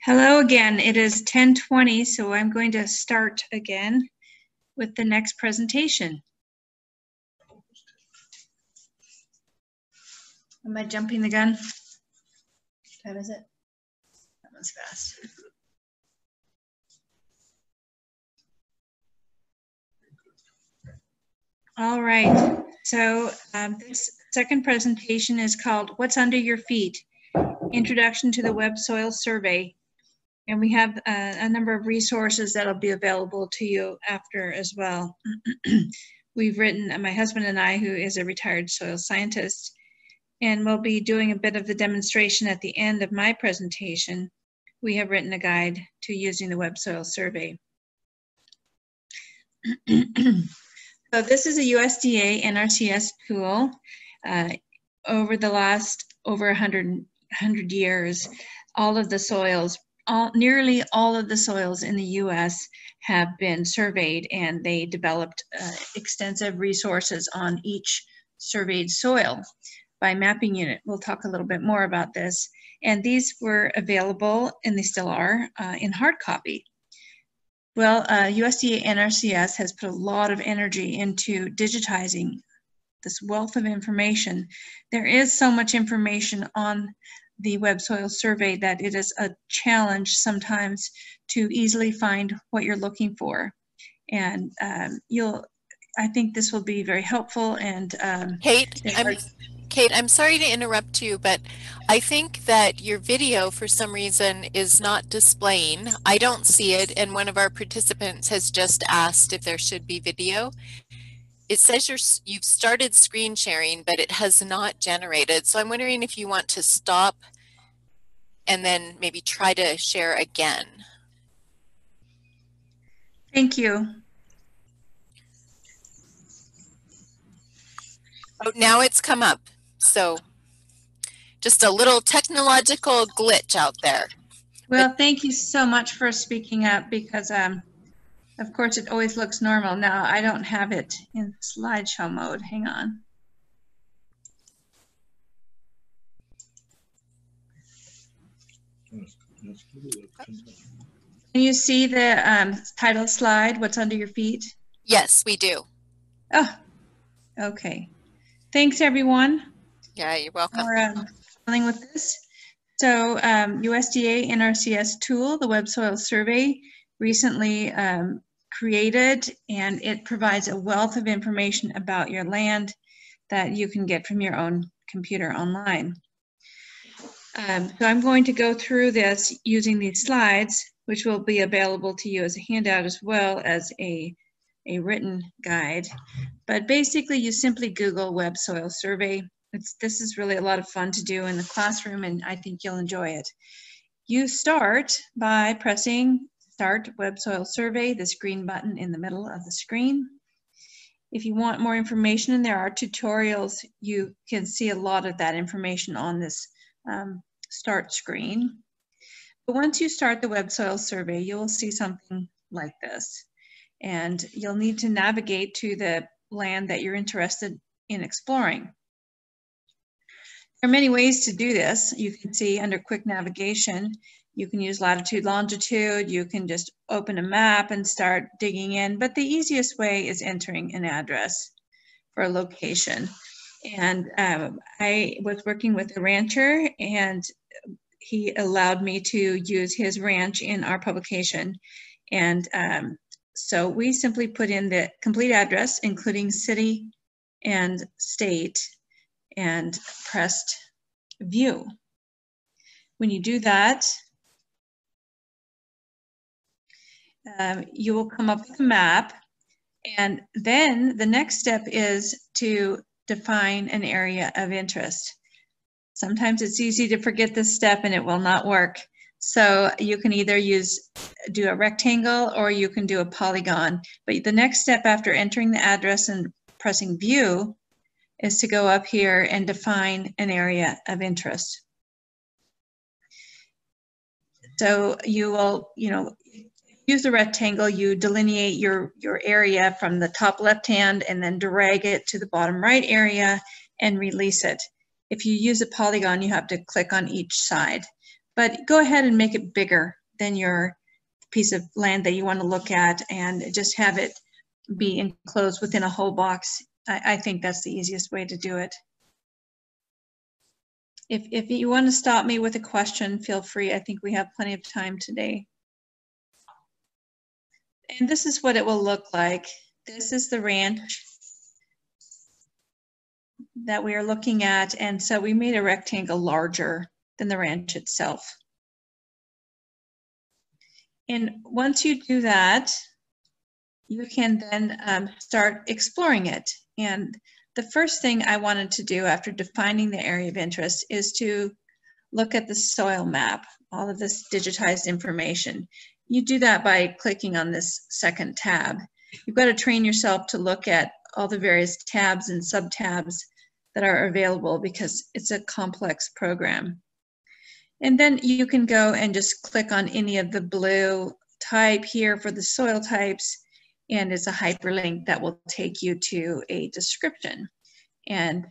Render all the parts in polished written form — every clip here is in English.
Hello again. It is 10:20, so I'm going to start again with the next presentation. Am I jumping the gun? What time is it? That was fast. All right. So this second presentation is called What's Under Your Feet? Introduction to the Web Soil Survey. And we have a number of resources that'll be available to you after as well. We've written, my husband and I, who is a retired soil scientist, and we'll be doing a bit of the demonstration at the end of my presentation. We have written a guide to using the Web Soil Survey. So this is a USDA NRCS tool. Over the last over 100 years, all of the soils, nearly all of the soils in the US have been surveyed, and they developed extensive resources on each surveyed soil by mapping unit. We'll talk a little bit more about this. And these were available, and they still are, in hard copy. Well, USDA NRCS has put a lot of energy into digitizing this wealth of information. There is so much information on the Web Soil Survey that it is a challenge sometimes to easily find what you're looking for. And I think this will be very helpful. And Kate, I'm sorry to interrupt you, but I think that your video for some reason is not displaying. I don't see it, and one of our participants has just asked if there should be video. It says you've started screen sharing, but it has not generated. So I'm wondering if you want to stop and then maybe try to share again. Thank you. Oh, now it's come up. So just a little technological glitch out there. Well, thank you so much for speaking up, because of course it always looks normal. Now I don't have it in slideshow mode. Hang on. Can you see the title slide, What's Under Your Feet? Yes, we do. Oh, okay. Thanks, everyone. Yeah, you're welcome. For dealing with this. So USDA NRCS tool, the Web Soil Survey, recently created, and it provides a wealth of information about your land that you can get from your own computer online. So I'm going to go through this using these slides, which will be available to you as a handout as well as a written guide. But basically, you simply Google Web Soil Survey. This is really a lot of fun to do in the classroom, and I think you'll enjoy it. You start by pressing Start Web Soil Survey, this green button in the middle of the screen. If you want more information, and there are tutorials, you can see a lot of that information on this start screen. But once you start the Web Soil Survey, you will see something like this. And you'll need to navigate to the land that you're interested in exploring. There are many ways to do this. You can see under quick navigation, you can use latitude, longitude, you can just open a map and start digging in, but the easiest way is entering an address for a location. And I was working with a rancher, and he allowed me to use his ranch in our publication. And so we simply put in the complete address, including city and state, and pressed view. When you do that, you will come up with a map, and then the next step is to define an area of interest. Sometimes it's easy to forget this step and it will not work. So you can either do a rectangle, or you can do a polygon. But the next step after entering the address and pressing view is to go up here and define an area of interest. So you will, use the rectangle, you delineate your area from the top left hand and then drag it to the bottom right area and release it. If you use a polygon, you have to click on each side. but go ahead and make it bigger than your piece of land that you want to look at, and just have it be enclosed within a whole box. I think that's the easiest way to do it. If you want to stop me with a question, feel free. I think we have plenty of time today. And this is what it will look like. This is the ranch that we are looking at. And so we made a rectangle larger than the ranch itself. And once you do that, you can then start exploring it. And the first thing I wanted to do after defining the area of interest is to look at the soil map, all of this digitized information. You do that by clicking on this second tab. You've got to train yourself to look at all the various tabs and sub-tabs that are available because it's a complex program. And then you can go and just click on any of the blue type here for the soil types, and it's a hyperlink that will take you to a description. And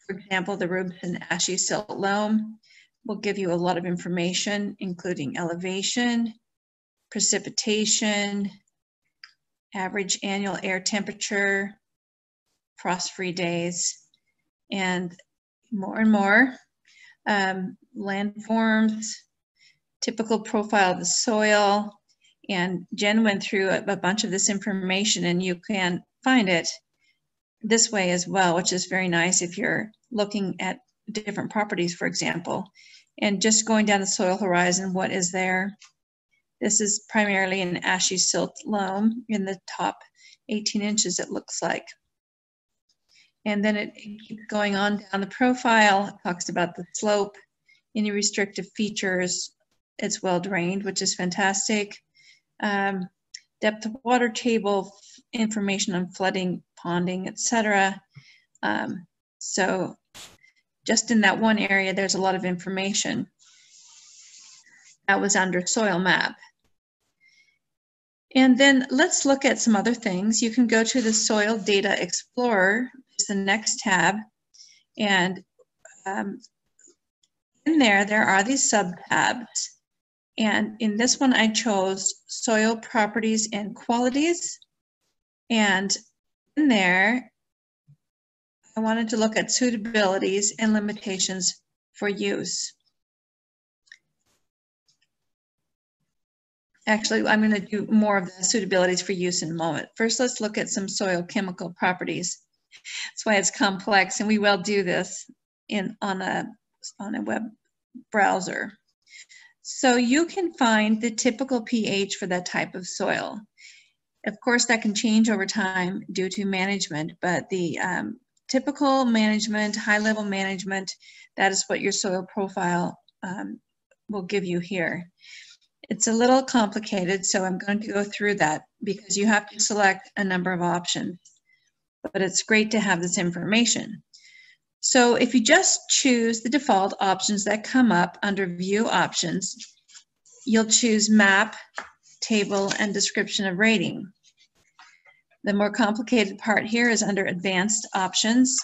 for example, the Rubin ashy silt loam will give you a lot of information, including elevation, precipitation, average annual air temperature, frost-free days, and more. Landforms, typical profile of the soil, and Jen went through a bunch of this information, and you can find it this way as well, which is very nice if you're looking at different properties, for example, and just going down the soil horizon, what is there? This is primarily an ashy silt loam in the top 18 inches, it looks like. And then it keeps going on down the profile. It talks about the slope, any restrictive features. It's well drained, which is fantastic. Depth of water table, information on flooding, ponding, etc. So just in that one area, there's a lot of information. That was under soil map. And then let's look at some other things. You can go to the Soil Data Explorer, which is the next tab. And in there are these sub-tabs. And in this one, I chose soil properties and qualities. And in there, I wanted to look at suitabilities and limitations for use. Actually, I'm going to do more of the suitabilities for use in a moment. First, let's look at some soil chemical properties. That's why it's complex, and we will do this on a web browser. So you can find the typical pH for that type of soil. Of course, that can change over time due to management, but the typical management, high-level management, that is what your soil profile will give you here. It's a little complicated, so I'm going to go through that because you have to select a number of options, but it's great to have this information. So if you just choose the default options that come up under View Options, you'll choose Map, Table, and Description of Rating. The more complicated part here is under Advanced Options,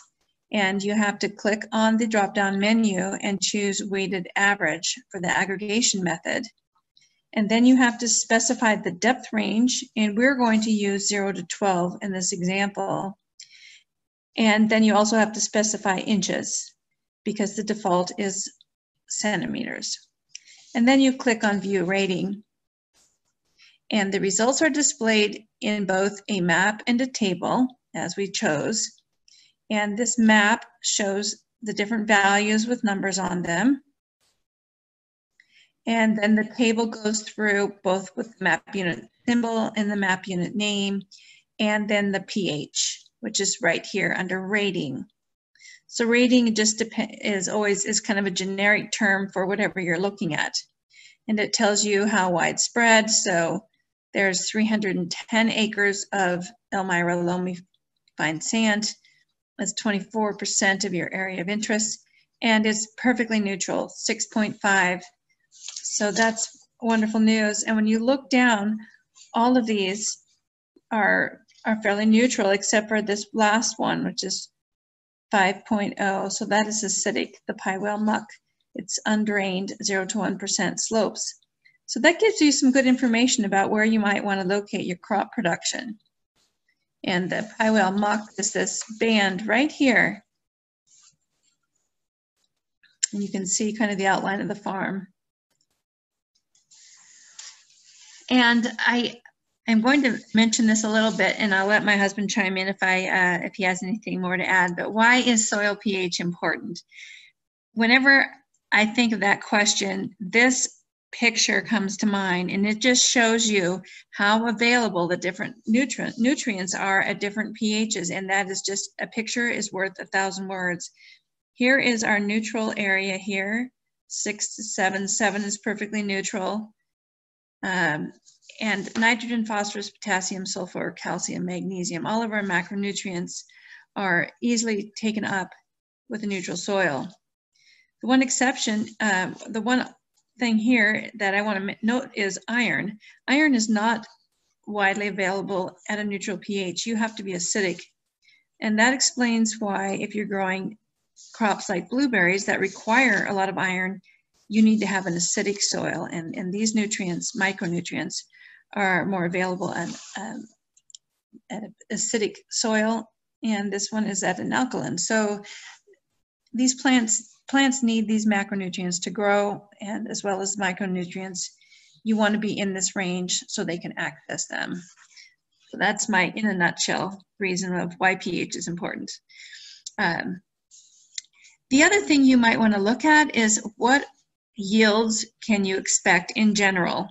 and you have to click on the drop-down menu and choose Weighted Average for the aggregation method. And then you have to specify the depth range, and we're going to use 0 to 12 in this example. And then you also have to specify inches because the default is centimeters. And then you click on View Rating. And the results are displayed in both a map and a table, as we chose. And this map shows the different values with numbers on them. And then the table goes through both with the map unit symbol and the map unit name, and then the pH, which is right here under rating. So rating just is kind of a generic term for whatever you're looking at. And it tells you how widespread. So there's 310 acres of Elmira loamy fine sand. That's 24% of your area of interest. And it's perfectly neutral, 6.5. So that's wonderful news. And when you look down, all of these are fairly neutral, except for this last one, which is 5.0. So that is acidic, the pie whale muck. It's undrained 0 to 1% slopes. So that gives you some good information about where you might want to locate your crop production. And the pie whale muck is this band right here. And you can see kind of the outline of the farm. And I'm going to mention this a little bit, and I'll let my husband chime in if he has anything more to add. But why is soil pH important? Whenever I think of that question, this picture comes to mind, and it just shows you how available the different nutrients are at different pHs, and that is just, a picture is worth 1,000 words. Here is our neutral area here, 6 to 7. 7 is perfectly neutral. And nitrogen, phosphorus, potassium, sulfur, calcium, magnesium, all of our macronutrients are easily taken up with a neutral soil. The one exception, the one thing here that I want to note is iron. Iron is not widely available at a neutral pH. You have to be acidic. And that explains why if you're growing crops like blueberries that require a lot of iron, you need to have an acidic soil. And these nutrients, micronutrients, are more available at an acidic soil. And this one is at an alkaline. So these plants need these macronutrients to grow, and as well as micronutrients. You want to be in this range so they can access them. So that's my, in a nutshell, reason of why pH is important. The other thing you might want to look at is what yields can you expect in general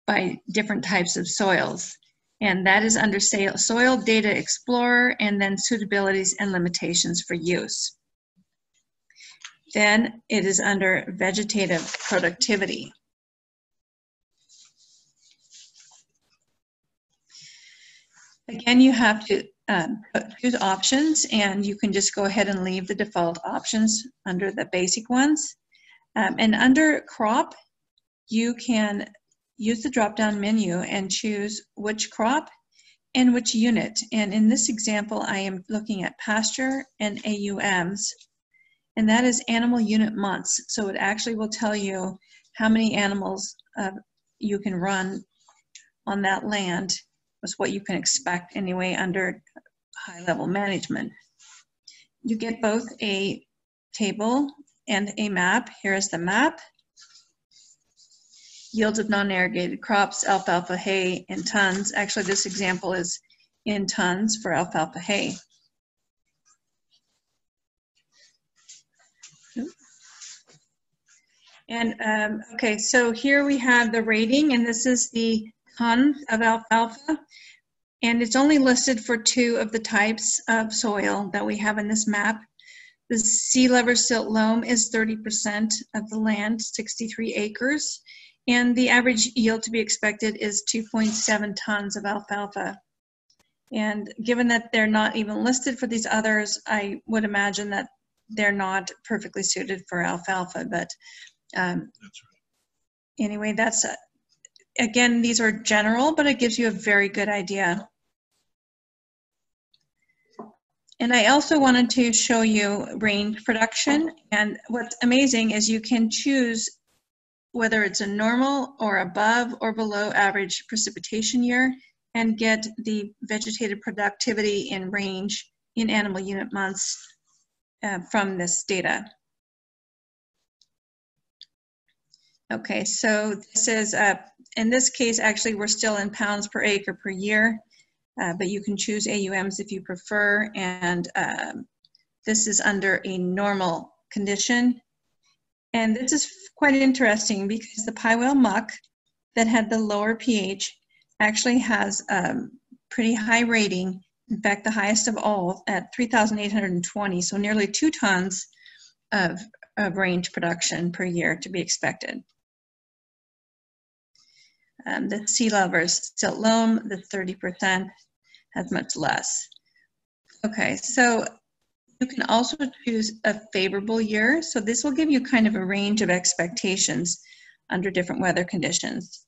by different types of soils. And that is under Soil Data Explorer, and then suitabilities and limitations for use. Then it is under vegetative productivity. Again, you have to choose options, and you can just go ahead and leave the default options under the basic ones. And under crop, you can use the drop-down menu and choose which crop and which unit. And in this example, I am looking at pasture and AUMs. And that is animal unit months. So it actually will tell you how many animals you can run on that land, was what you can expect anyway under high-level management. You get both a table and a map. Here is the map. Yields of non-irrigated crops, alfalfa hay in tons. Actually, this example is in tons for alfalfa hay. And okay, so here we have the rating, and this is the ton of alfalfa, and it's only listed for 2 of the types of soil that we have in this map. The sea level silt loam is 30% of the land, 63 acres, and the average yield to be expected is 2.7 tons of alfalfa. And given that they're not even listed for these others, I would imagine that they're not perfectly suited for alfalfa, but that's right. Anyway, that's again, these are general, but it gives you a very good idea. And I also wanted to show you range production. And what's amazing is you can choose whether it's a normal or above or below average precipitation year and get the vegetative productivity in range in animal unit months from this data. Okay, so this is, in this case, actually, we're still in pounds per acre per year, but you can choose AUMs if you prefer, and this is under a normal condition. And this is quite interesting because the pie whale muck that had the lower pH actually has pretty high rating, in fact, the highest of all at 3,820, so nearly 2 tons of range production per year to be expected. The sea level silt loam, the 30%, has much less. Okay, so you can also choose a favorable year. So this will give you kind of a range of expectations under different weather conditions.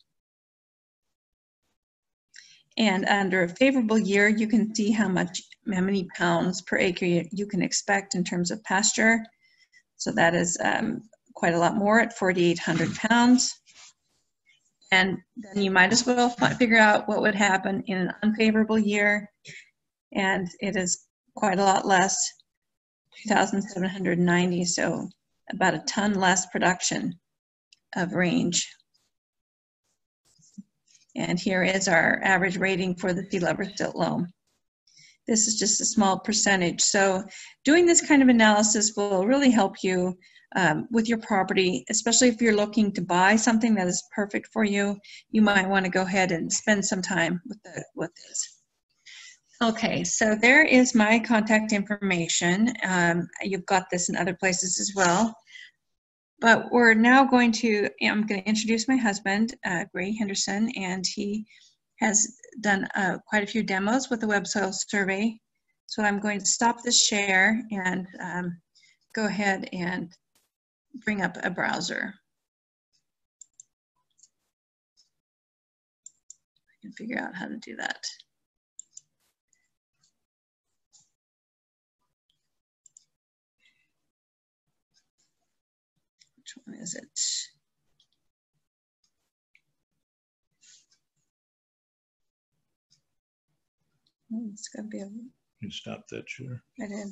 And under a favorable year, you can see how many pounds per acre you can expect in terms of pasture. So that is quite a lot more at 4,800 pounds. And then you might as well figure out what would happen in an unfavorable year. And it is quite a lot less, 2,790, so about a ton less production of range. And here is our average rating for the sea-level silt loam. This is just a small percentage. So doing this kind of analysis will really help you with your property, especially if you're looking to buy something that is perfect for you. You might want to go ahead and spend some time with this. Okay, so there is my contact information. You've got this in other places as well. But we're now going to, I'm going to introduce my husband, Gray Henderson, and he has done quite a few demos with the web soil survey. So I'm going to stop this share and go ahead and bring up a browser. I can figure out how to do that. Which one is it? Oh, it's got to be a... You stopped that share. I did.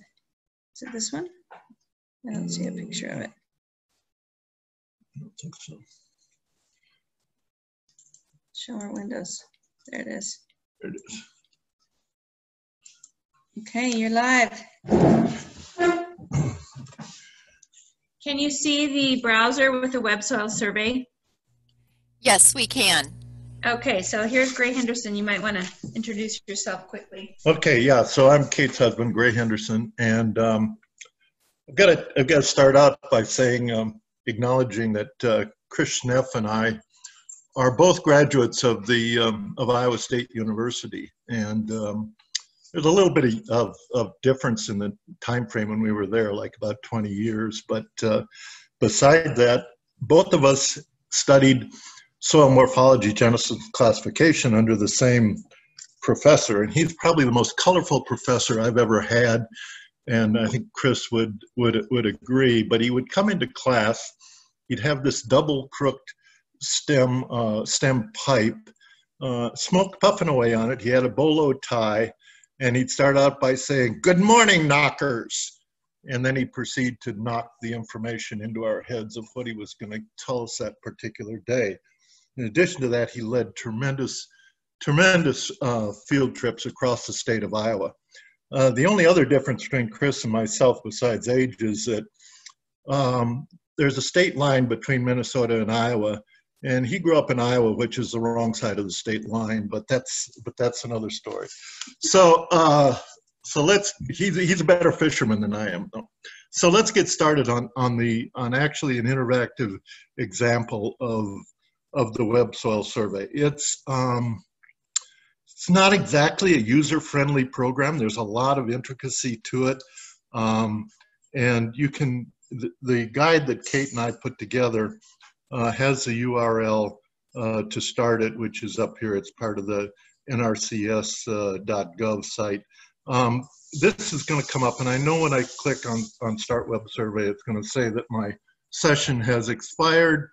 Is it this one? I don't see a picture of it. I don't think so. Show our windows. There it is. There it is. Okay, you're live. Can you see the browser with the web soil survey? Yes, we can. Okay, so here's Gray Henderson. You might want to introduce yourself quickly. Okay, yeah. So I'm Kate's husband, Gray Henderson, and I've got to start out by saying, acknowledging that Chris Schneff and I are both graduates of the of Iowa State University, and there's a little bit of difference in the time frame when we were there, like about 20 years. But beside that, both of us studied soil morphology, genesis, classification under the same professor, and he's probably the most colorful professor I've ever had, and I think Chris would agree. But he would come into class, he'd have this double crooked stem pipe, smoke puffing away on it. He had a bolo tie, and he'd start out by saying, "Good morning, knockers." And then he'd proceed to knock the information into our heads of what he was going to tell us that particular day. In addition to that, he led tremendous field trips across the state of Iowa. The only other difference between Chris and myself, besides age, is that there's a state line between Minnesota and Iowa, and he grew up in Iowa, which is the wrong side of the state line. But that's another story. So he's a better fisherman than I am, though. So let's get started on actually an interactive example of the web soil survey. It's not exactly a user-friendly program. There's a lot of intricacy to it, and you can the guide that Kate and I put together has the URL to start it, which is up here. It's part of the nrcs.gov site. This is going to come up, and I know when I click on Start Web Survey, it's going to say that my session has expired,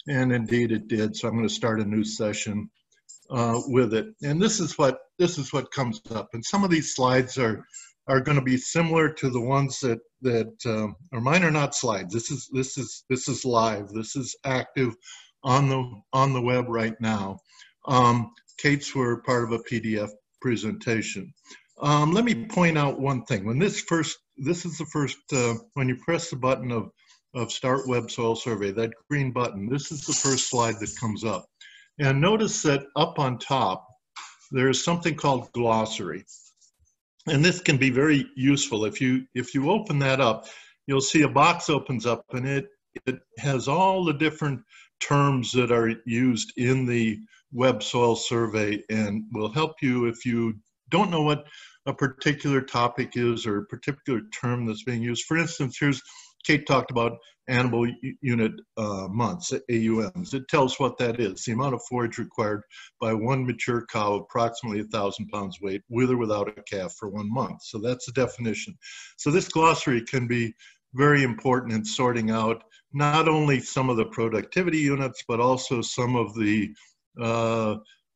and indeed it did. So I'm going to start a new session with it, and this is what comes up. And some of these slides are going to be similar to the ones that or mine are not slides. This is live. This is active on the web right now. Kate's were part of a PDF presentation. Let me point out one thing. When this is the first, when you press the button of Start Web Soil Survey, that green button, this is the first slide that comes up. And notice that up on top, there's something called glossary. And this can be very useful. If you open that up, you'll see a box opens up, and it has all the different terms that are used in the web soil survey, and will help you if you don't know what a particular topic is or a particular term that's being used. For instance, Kate talked about animal unit months, AUMs. It tells what that is, the amount of forage required by one mature cow, approximately 1,000 pounds weight, with or without a calf for 1 month. So that's the definition. So this glossary can be very important in sorting out not only some of the productivity units, but also some of the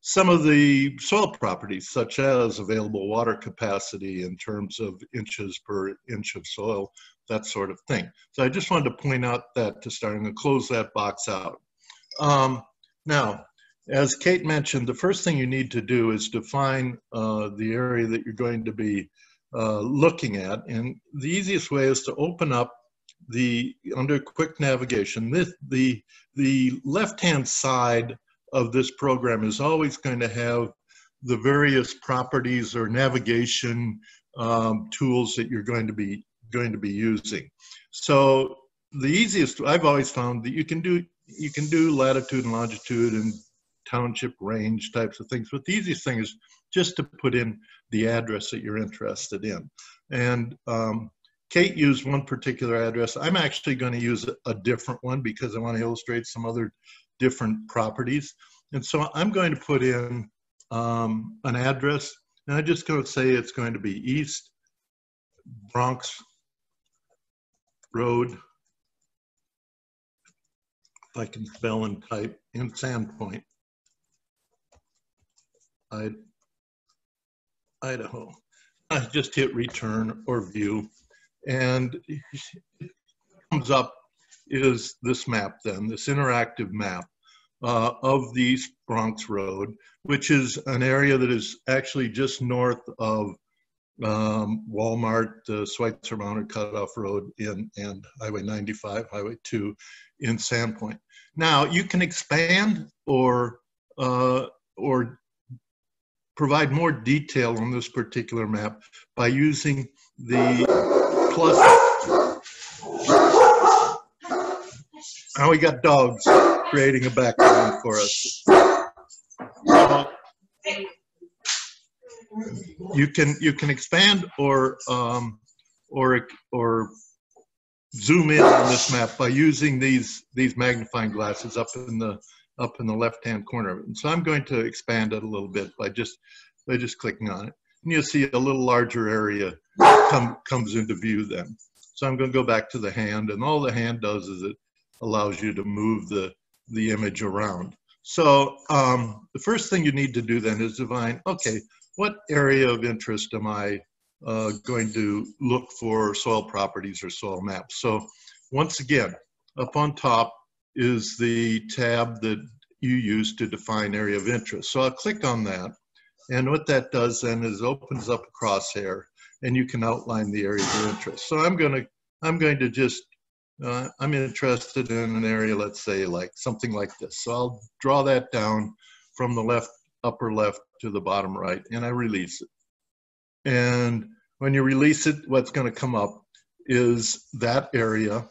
soil properties, such as available water capacity in terms of inches per inch of soil, that sort of thing. So I just wanted to point out that to start. I'm going to close that box out. Now, as Kate mentioned, the first thing you need to do is define the area that you're going to be looking at. And the easiest way is to open up under quick navigation, the left-hand side of this program is always going to have the various properties or navigation tools that you're going to be using. So the easiest, I've always found that you can do latitude and longitude and township range types of things, but the easiest thing is just to put in the address that you're interested in. And Kate used one particular address. I'm actually going to use a different one because I want to illustrate some other different properties. And so I'm going to put in an address, and I'm just going to say it's going to be East Bronx Road, if I can spell and type, in Sandpoint, Idaho. I just hit return or view, and it comes up is this map then, this interactive map of the East Bronx Road, which is an area that is actually just north of Walmart, Schweitzer Mountain Cutoff Road and Highway 95, Highway 2 in Sandpoint. Now you can expand or provide more detail on this particular map by using the plus. Now we got dogs creating a background for us. You can expand or zoom in on this map by using these magnifying glasses up in the left-hand corner of it. And so I'm going to expand it a little bit by just clicking on it. And you'll see a little larger area comes into view then. So I'm going to go back to the hand, and all the hand does is it allows you to move the image around. So the first thing you need to do then is define, okay, what area of interest am I going to look for soil properties or soil maps? So once again, up on top is the tab that you use to define area of interest. So I'll click on that, and what that does then is opens up a crosshair, and you can outline the area of interest. So I'm going to just I'm interested in an area, let's say like something like this. So I'll draw that down from the upper left to the bottom right, and I release it. And when you release it, what's going to come up is that area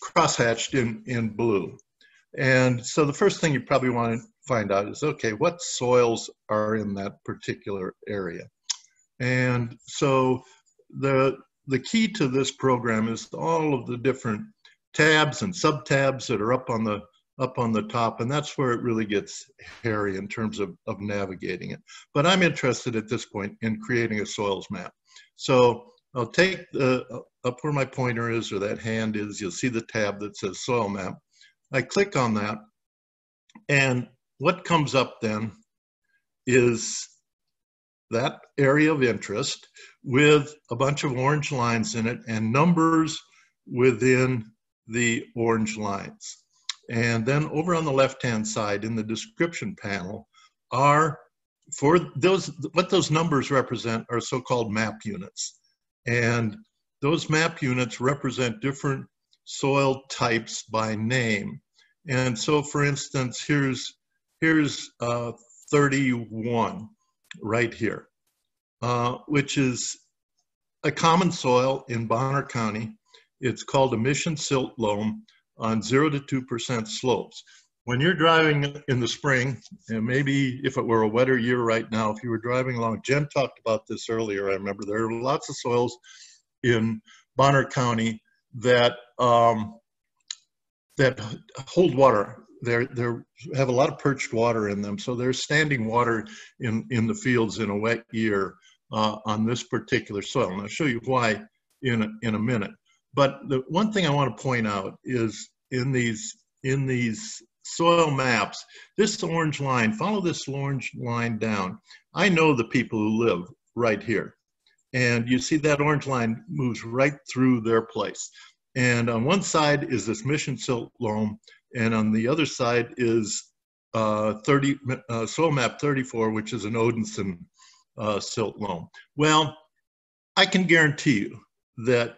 crosshatched in blue. And so the first thing you probably want to find out is, okay, what soils are in that particular area? And so the key to this program is all of the different tabs and sub-tabs that are up on the top, and that's where it really gets hairy in terms of navigating it. But I'm interested at this point in creating a soils map. So I'll take up where my pointer is, or that hand is, you'll see the tab that says soil map. I click on that, and what comes up then is that area of interest with a bunch of orange lines in it and numbers within the orange lines. And then over on the left-hand side in the description panel are, for those, what those numbers represent are so-called map units. And those map units represent different soil types by name. And so for instance, here's 31 right here, which is a common soil in Bonner County. It's called a mission silt loam on 0 to 2% slopes. When you're driving in the spring, and maybe if it were a wetter year right now, if you were driving along, Jen talked about this earlier, I remember there are lots of soils in Bonner County that that hold water. They have a lot of perched water in them, so there's standing water in the fields in a wet year on this particular soil. And I'll show you why in a minute. But the one thing I want to point out is in these soil maps, this orange line, follow this orange line down. I know the people who live right here. And you see that orange line moves right through their place. And on one side is this mission silt loam, and on the other side is soil map 34, which is an Odinson silt loam. Well, I can guarantee you that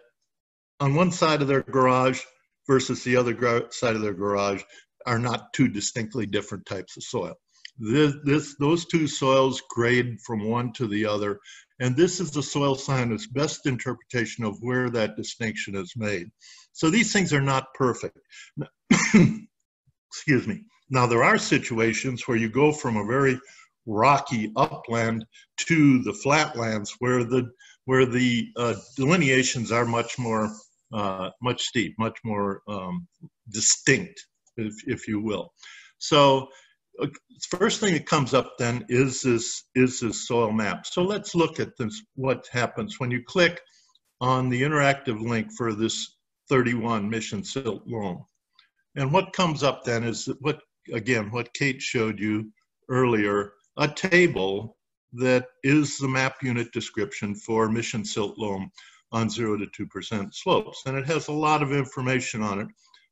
on one side of their garage versus the other side of their garage are not two distinctly different types of soil. Those two soils grade from one to the other, and this is the soil scientist's best interpretation of where that distinction is made. So these things are not perfect. Excuse me. Now there are situations where you go from a very rocky upland to the flatlands where the delineations are much steep, much more distinct, if you will. So first thing that comes up then is this soil map. So let's look at this, what happens when you click on the interactive link for this 31 mission silt loam. And what comes up then is what Kate showed you earlier, a table that is the map unit description for mission silt loam on 0 to 2% slopes. And it has a lot of information on it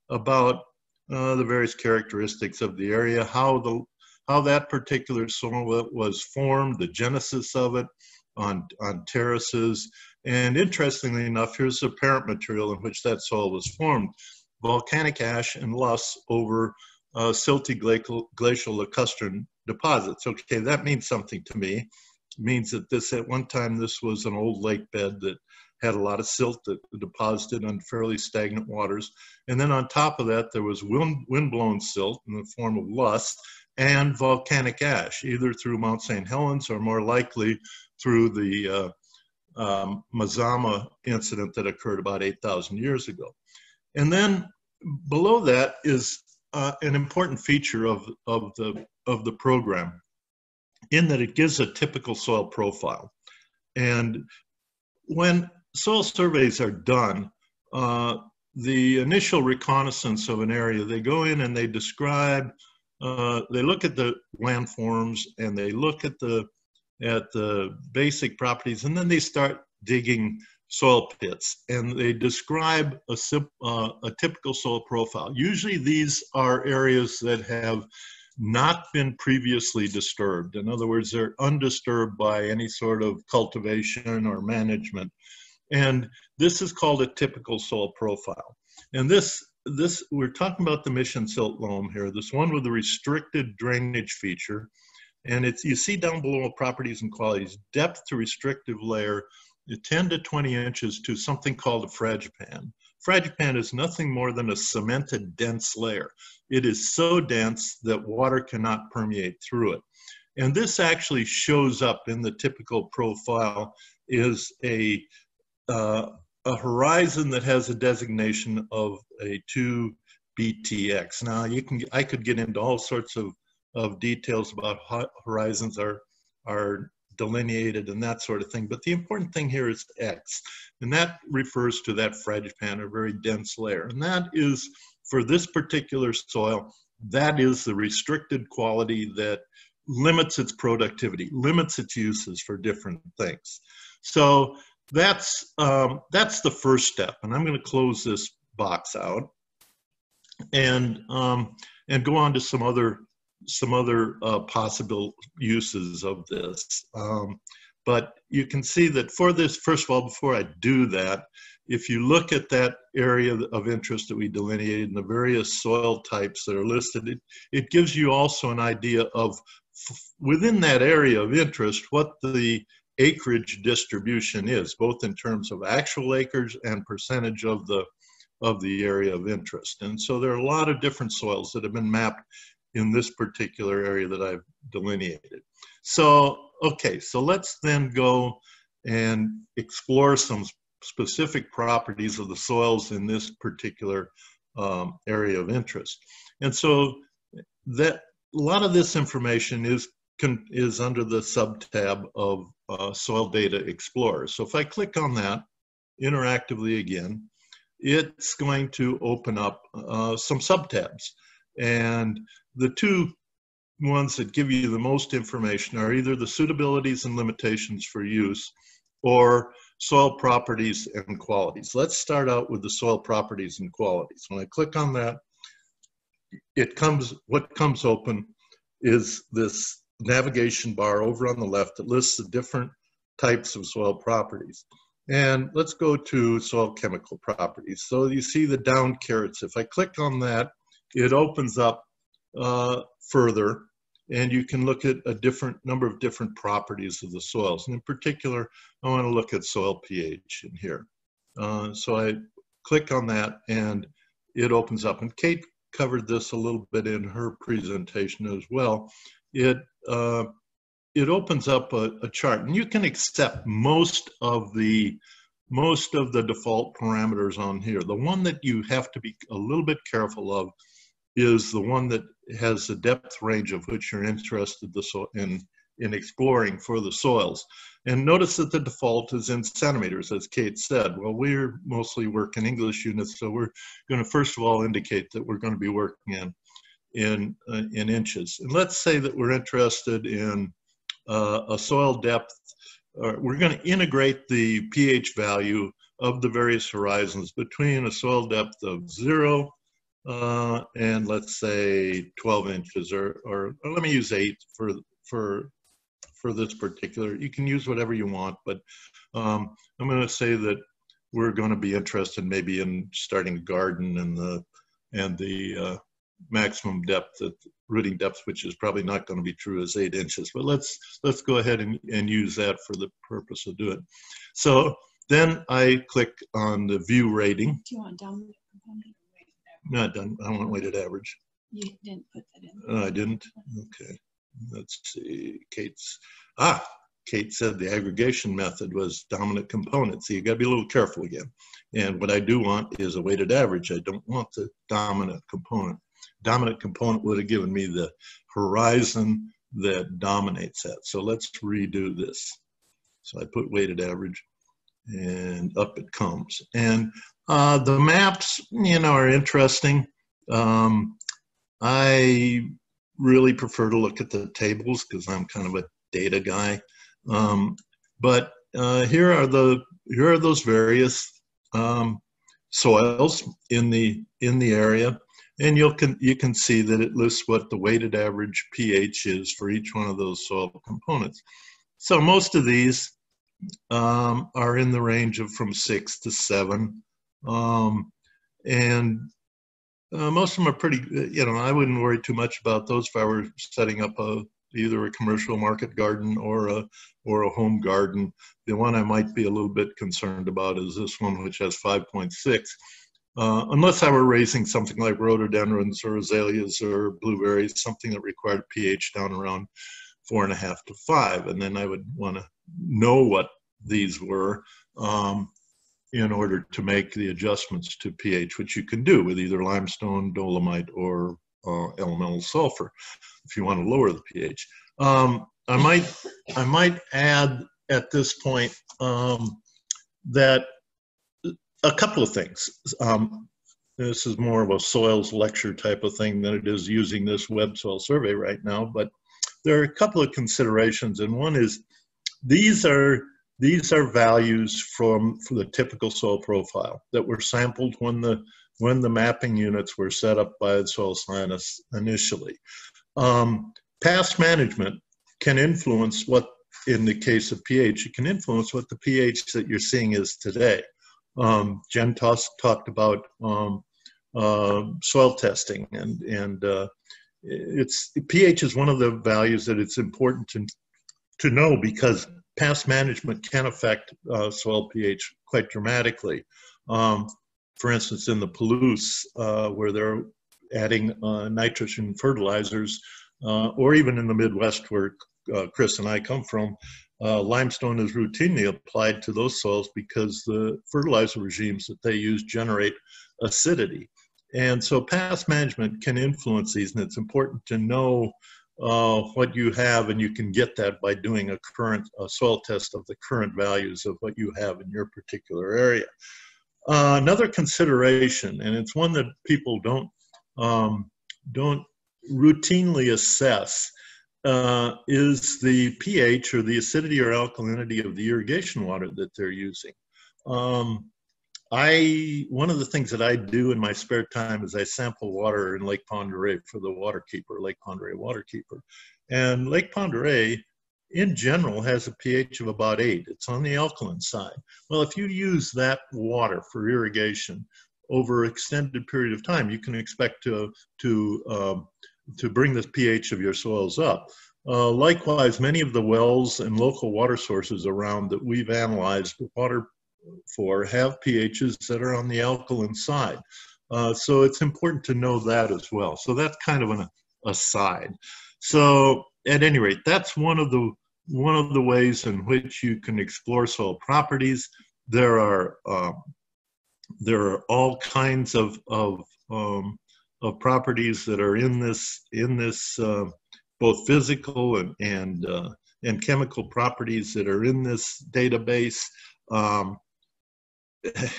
about the various characteristics of the area, how that particular soil was formed, the genesis of it on terraces. And interestingly enough, here's the parent material in which that soil was formed: volcanic ash and loess over silty glacial lacustrine deposits. Okay, that means something to me. It means that at one time this was an old lake bed that had a lot of silt that deposited on fairly stagnant waters. And then on top of that, there was wind-blown silt in the form of loess and volcanic ash, either through Mount St. Helens or more likely through the Mazama incident that occurred about 8,000 years ago. And then below that is an important feature of the program, in that it gives a typical soil profile. And when soil surveys are done, the initial reconnaissance of an area, they go in and they describe, they look at the landforms and they look at the basic properties, and then they start digging soil pits and they describe a typical soil profile. Usually these are areas that have not been previously disturbed. In other words, they're undisturbed by any sort of cultivation or management. And this is called a typical soil profile. And this we're talking about the mission silt loam here, this one with the restricted drainage feature. And you see down below properties and qualities, depth to restrictive layer, 10 to 20 inches to something called a fragipan. Fragipan is nothing more than a cemented dense layer. It is so dense that water cannot permeate through it. And this actually shows up in the typical profile is a horizon that has a designation of a 2 BTX. Now I could get into all sorts of details about how horizons are delineated and that sort of thing, but the important thing here is X, and that refers to that fragipan, a very dense layer. And that is, for this particular soil, that is the restricted quality that limits its productivity, limits its uses for different things. So that's the first step, and I'm going to close this box out and go on to some other possible uses of this. But you can see that for this, first of all, before I do that, if you look at that area of interest that we delineated and the various soil types that are listed, it gives you also an idea of, within that area of interest, what the acreage distribution is, both in terms of actual acres and percentage of the area of interest. And so there are a lot of different soils that have been mapped in this particular area that I've delineated. So, okay, so let's then go and explore some specific properties of the soils in this particular area of interest. And so that a lot of this information is under the sub-tab of Soil Data Explorer. So if I click on that, interactively again, it's going to open up some subtabs. And the two ones that give you the most information are either the suitabilities and limitations for use or soil properties and qualities. Let's start out with the soil properties and qualities. When I click on that, what comes open is this navigation bar over on the left that lists the different types of soil properties. And let's go to soil chemical properties. So you see the down carrots. If I click on that, it opens up further, and you can look at a number of different properties of the soils. And in particular, I want to look at soil pH in here. So I click on that, and it opens up. And Kate covered this a little bit in her presentation as well. It opens up a chart, and you can accept most of the default parameters on here. The one that you have to be a little bit careful of is the one that has the depth range of which you're interested in exploring for the soils. And notice that the default is in centimeters, as Kate said. Well, we're mostly working English units, so we're going to first of all indicate that we're going to be working in inches. And let's say that we're interested in a soil depth. We're going to integrate the pH value of the various horizons between a soil depth of 0 and let's say 12 inches, or let me use 8 for this particular. You can use whatever you want, but I'm going to say that we're going to be interested maybe in starting a garden and the maximum depth, rooting depth, which is probably not going to be true, is 8 inches. But let's go ahead and use that for the purpose of doing it. So then I click on the view rating. Do you want dominant component? No, I want weighted average. You didn't put that in. I didn't? Okay. Let's see. Kate said the aggregation method was dominant component. So you got to be a little careful again. And what I do want is a weighted average. I don't want the dominant component. Dominant component would have given me the horizon that dominates that. So let's redo this. So I put weighted average, and up it comes. And the maps, are interesting. I really prefer to look at the tables because I'm kind of a data guy. But here are those various soils in the area, and you can see that it lists what the weighted average pH is for each one of those soil components. So most of these are in the range of from 6 to 7. And most of them are pretty, I wouldn't worry too much about those if I were setting up either a commercial market garden or a home garden. The one I might be a little bit concerned about is this one, which has 5.6. Unless I were raising something like rhododendrons or azaleas or blueberries, something that required pH down around 4.5 to 5. And then I would want to know what these were in order to make the adjustments to pH, which you can do with either limestone, dolomite, or elemental sulfur if you want to lower the pH. I might add at this point that a couple of things. This is more of a soils lecture type of thing than it is using this web soil survey right now, but there are a couple of considerations, and one is these are values for the typical soil profile that were sampled when the mapping units were set up by the soil scientists initially. Past management can influence what, in the case of pH, it can influence what the pH that you're seeing is today. Jen talked about soil testing, and pH is one of the values that it's important to know, because past management can affect soil pH quite dramatically. For instance, in the Palouse, where they're adding nitrogen fertilizers, or even in the Midwest where Chris and I come from, limestone is routinely applied to those soils because the fertilizer regimes that they use generate acidity. And so past management can influence these, and it's important to know what you have, and you can get that by doing a soil test of the current values of what you have in your particular area. Another consideration, and it's one that people don't routinely assess, is the pH, or the acidity or alkalinity of the irrigation water that they're using. One of the things that I do in my spare time is I sample water in Lake Pend Oreille for the waterkeeper, Lake Pend Oreille waterkeeper. And Lake Pend Oreille, in general, has a pH of about 8. It's on the alkaline side. Well, if you use that water for irrigation over an extended period of time, you can expect to bring the pH of your soils up. Likewise, many of the wells and local water sources around that we've analyzed water for have pHs that are on the alkaline side. So it's important to know that as well. So that's kind of an aside. So at any rate, that's one of the ways in which you can explore soil properties. There are all kinds of properties that are in this both physical and chemical properties that are in this database.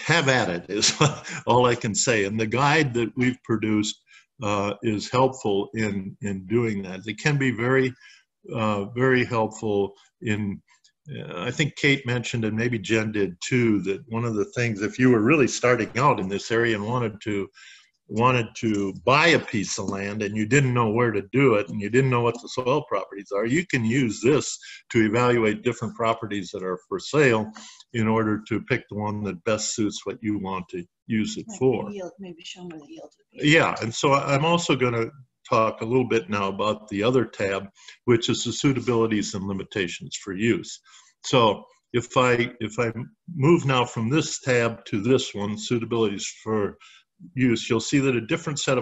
Have at it is all I can say. And the guide that we've produced is helpful in doing that. It can be very, very helpful in, I think Kate mentioned, and maybe Jen did too, that one of the things, if you were really starting out in this area and wanted to buy a piece of land and you didn't know where to do it and you didn't know what the soil properties are, you can use this to evaluate different properties that are for sale in order to pick the one that best suits what you want to use it for. Maybe show them the yield. Yeah, and so I'm also going to talk a little bit now about the other tab, which is the suitabilities and limitations for use. So if I move now from this tab to this one, suitabilities for use, you'll see that a different set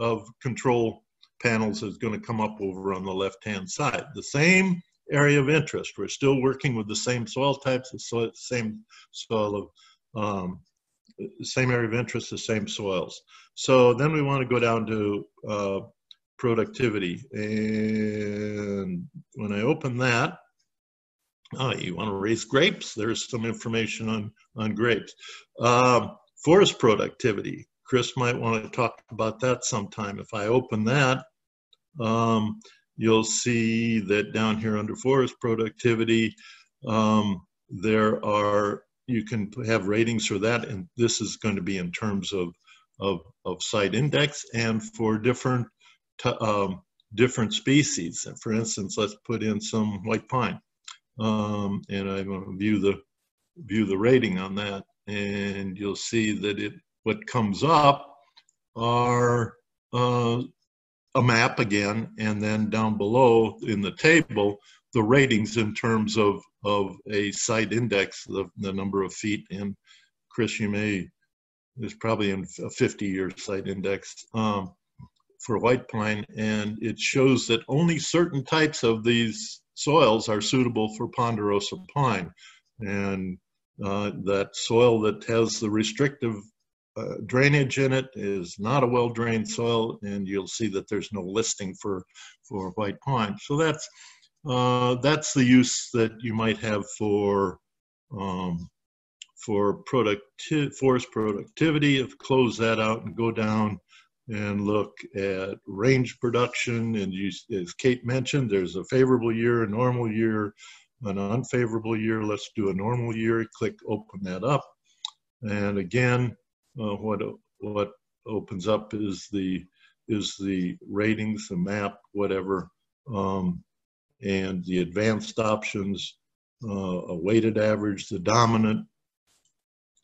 of control panels is going to come up over on the left-hand side. The same area of interest. We're still working with the same soil types, the same soil of same area of interest, the same soils. So then we want to go down to productivity, and when I open that, you want to raise grapes. There's some information on grapes. Forest productivity. Chris might want to talk about that sometime. If I open that, you'll see that down here under forest productivity, you can have ratings for that, and this is going to be in terms of site index and for different species. And for instance, let's put in some white pine, and I'm going to view the rating on that, and you'll see that what comes up are a map again, and then down below in the table, the ratings in terms of a site index, the number of feet. And Chris, there's probably a 50-year site index for white pine, and it shows that only certain types of these soils are suitable for ponderosa pine. And that soil that has the restrictive drainage in it is not a well-drained soil, and you'll see that there's no listing for white pine. So that's the use that you might have for forest productivity. If close that out and go down and look at range production, and as Kate mentioned, there's a favorable year, a normal year, an unfavorable year. Let's do a normal year. Click open that up, and again, what opens up is the ratings, the map, whatever, and the advanced options, a weighted average, the dominant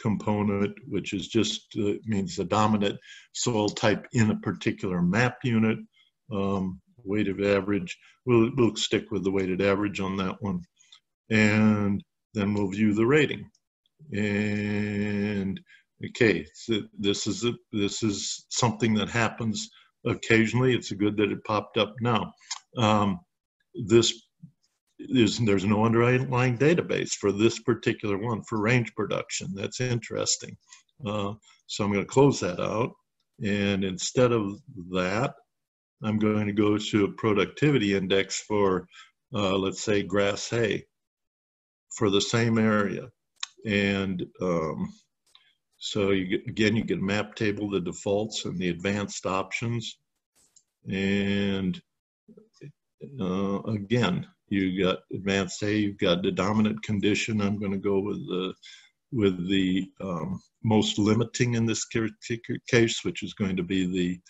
component, which is just means the dominant soil type in a particular map unit. Weighted average, we'll stick with the weighted average on that one, and then we'll view the rating. And okay, so this is something that happens occasionally. It's good that it popped up now. There's no underlying database for this particular one for range production. That's interesting. So I'm going to close that out, and instead of that, I'm going to go to a productivity index for, let's say, grass hay for the same area. And so again, you get a map table, the defaults and the advanced options. And again, you got advanced hay, you've got the dominant condition. I'm going to go with the most limiting in this particular case, which is going to be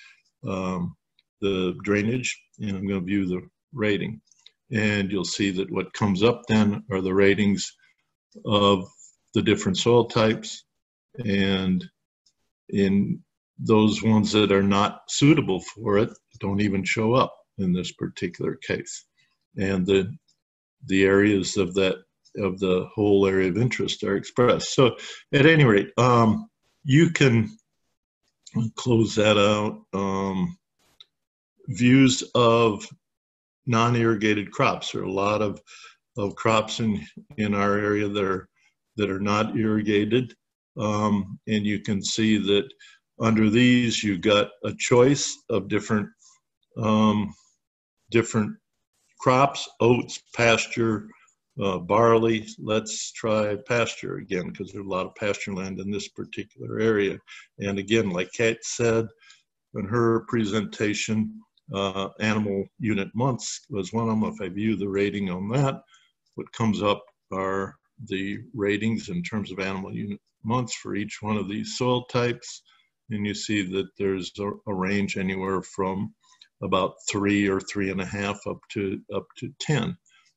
the drainage, and I'm going to view the rating. And you'll see that what comes up then are the ratings of the different soil types, and in those ones that are not suitable for it don't even show up in this particular case. And the areas of the whole area of interest are expressed. So at any rate, you can close that out. Views of non-irrigated crops. There are a lot of crops in our area that are not irrigated. And you can see that under these, you've got a choice of different crops: oats, pasture, barley. Let's try pasture again, because there's a lot of pasture land in this particular area. And again, like Kate said in her presentation, animal unit months was one of them. If I view the rating on that, what comes up are the ratings in terms of animal unit months for each one of these soil types. And you see that there's a range anywhere from about 3 or 3.5 up to 10.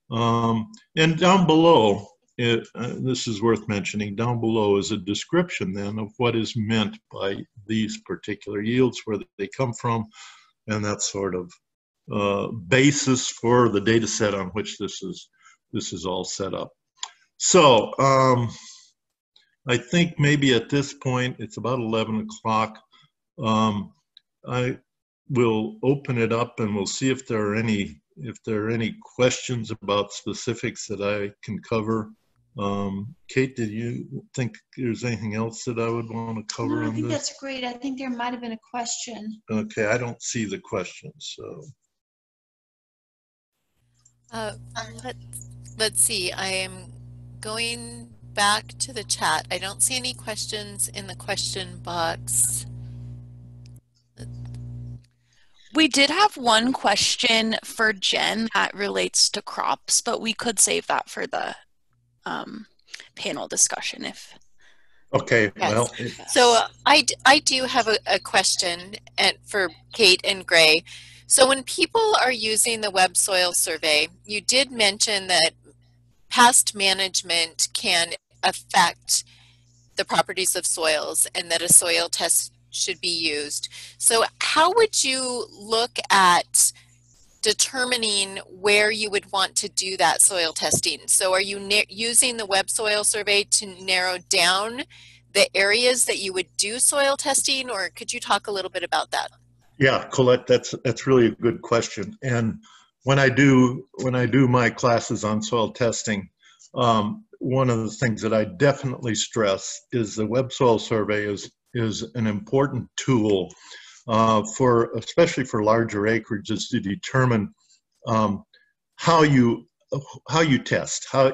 And down below, this is worth mentioning, down below is a description then of what is meant by these particular yields, where they come from, and that sort of basis for the data set on which this is all set up. So I think maybe at this point, it's about 11 o'clock. I will open it up and we'll see if there are any questions about specifics that I can cover. Kate, did you think there's anything else that I would want to cover? No, I think that's great. I think there might have been a question. Okay, I don't see the question, so. Let's see. I am going back to the chat. I don't see any questions in the question box. We did have one question for Jen that relates to crops, but we could save that for the panel discussion if. Okay, yes. Well. So I do have a question for Kate and Gray. So when people are using the web soil survey, you did mention that past management can affect the properties of soils and that a soil test should be used. So how would you look at determining where you would want to do that soil testing? So are you using the web soil survey to narrow down the areas that you would do soil testing, or could you talk a little bit about that? Yeah, Colette, that's really a good question. And when I do my classes on soil testing, one of the things that I definitely stress is the web soil survey is an important tool especially for larger acreages, to determine how you test, how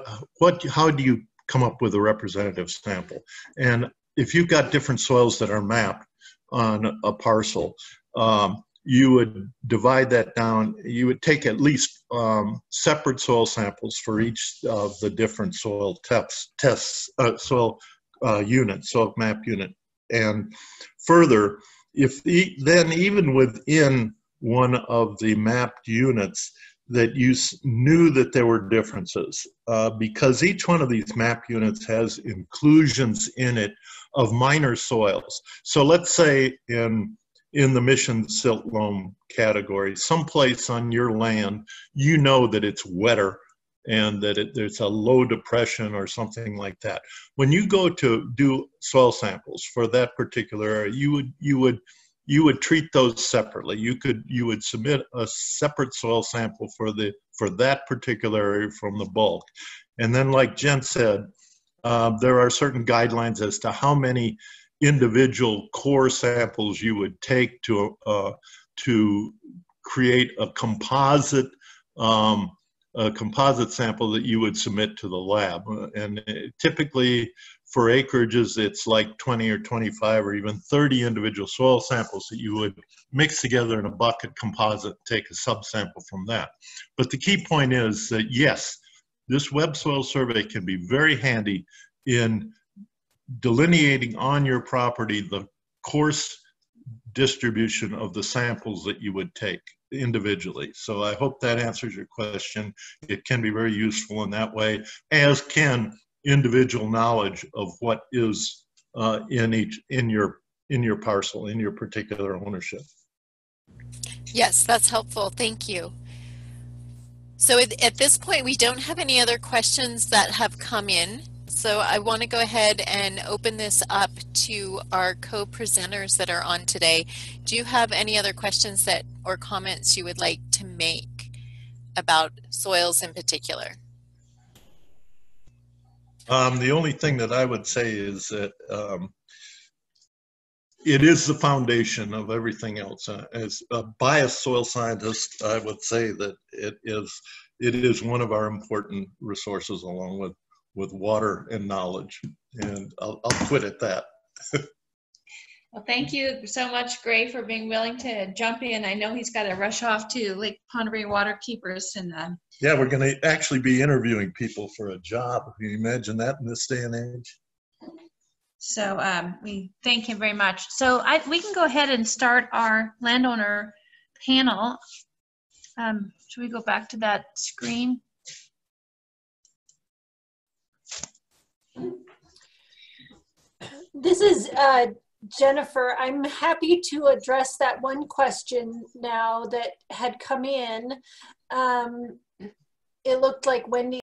do you come up with a representative sample. And if you've got different soils that are mapped on a parcel, you would divide that down. You would take at least separate soil samples for each of the different soil soil units, soil map unit. And further, then even within one of the mapped units, that you knew that there were differences, because each one of these map units has inclusions in it of minor soils. So let's say in the mission silt loam category, someplace on your land, you know that it's wetter and that there's a low depression or something like that. When you go to do soil samples for that particular area, you would treat those separately. You would submit a separate soil sample for that particular area from the bulk. And then, like Jen said, there are certain guidelines as to how many individual core samples you would take to create a composite sample that you would submit to the lab. And typically for acreages, it's like 20 or 25 or even 30 individual soil samples that you would mix together in a bucket composite, take a subsample from that. But the key point is that yes, this web soil survey can be very handy in delineating on your property the coarse distribution of the samples that you would take individually. So I hope that answers your question. It can be very useful in that way, as can individual knowledge of what is in your parcel, in your particular ownership. Yes, that's helpful. Thank you. So at this point, we don't have any other questions that have come in. So I want to go ahead and open this up to our co-presenters that are on today. Do you have any other questions that or comments you would like to make about soils in particular? The only thing that I would say is that it is the foundation of everything else. As a biased soil scientist, I would say that it is one of our important resources, along with water and knowledge. And I'll quit at that. Well, thank you so much, Gray, for being willing to jump in. I know he's got to rush off to Lake Pend Oreille Waterkeepers. And yeah, we're going to actually be interviewing people for a job. Can you imagine that in this day and age? So we thank him very much. So we can go ahead and start our landowner panel. Should we go back to that screen? This is Jennifer. I'm happy to address that one question now that had come in. It looked like Wendy